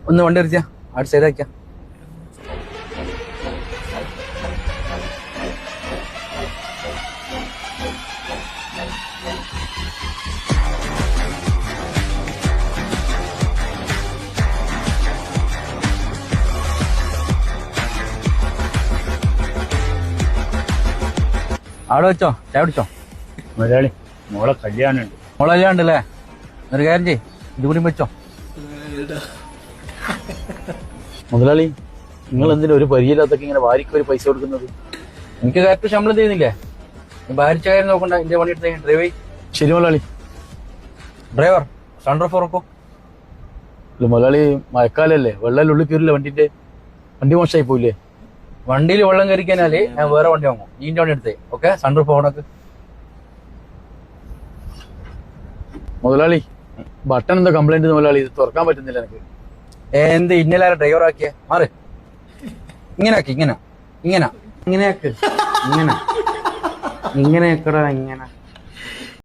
ഒന്ന് വണ്ടി ഇരിച്ചാ അവിടെ സൈഡാക്കിയാ. അവിടെ വെച്ചോ, ചായ പിടിച്ചോ. മുതലാളി മോളെ കല്യാണമുണ്ട്. മോളെ കല്യാണുണ്ടല്ലേ? ഒരു കാര്യം ചെയ്യ്, ഇത് കൂടി വെച്ചോ. മുതലാളി നിങ്ങൾ എന്തിനാ ഒരു പരിചയമില്ലാത്തൊക്കെ ഇങ്ങനെ വാരിക്കൊരു പൈസ കൊടുക്കുന്നത്? എനിക്ക് കറക്റ്റ് ശമ്പളം ചെയ്യുന്നില്ലേ? ഭാരിച്ച കാര്യം നോക്കണ്ട, എന്റെ പണി എടുത്ത ഡ്രൈവ് ചെയ്. ശരി മുതലാളി. ഡ്രൈവർ സൺഡർ ഫോറക്കോ. മുതലാളി മഴക്കാലല്ലേ, വെള്ളം ഉള്ളിൽ കയറില്ല വണ്ടിന്റെ. വണ്ടി മോശമായി പോയില്ലേ? വണ്ടിയിൽ വെള്ളം കയറിക്കാനാല് ഞാൻ വേറെ വണ്ടി വാങ്ങും. നീന്റെ വണ്ടി എടുത്തേ. ഓക്കെ, സൺഡർ ഫോണൊക്കെ. മുതലാളി ബട്ടൺ എന്താ കംപ്ലൈന്റ് മുതലാളി? ഇത് തുറക്കാൻ പറ്റുന്നില്ല എനിക്ക്. എന്ത് ഇന്നലെ ഡ്രൈവർ ആക്കിയ മാറ്. ഇങ്ങനാക്കി, ഇങ്ങനെ ഇങ്ങനെ ഇങ്ങനെയാക്ക്, ഇങ്ങനെ ഇങ്ങനെയാക്കടാ, ഇങ്ങനെ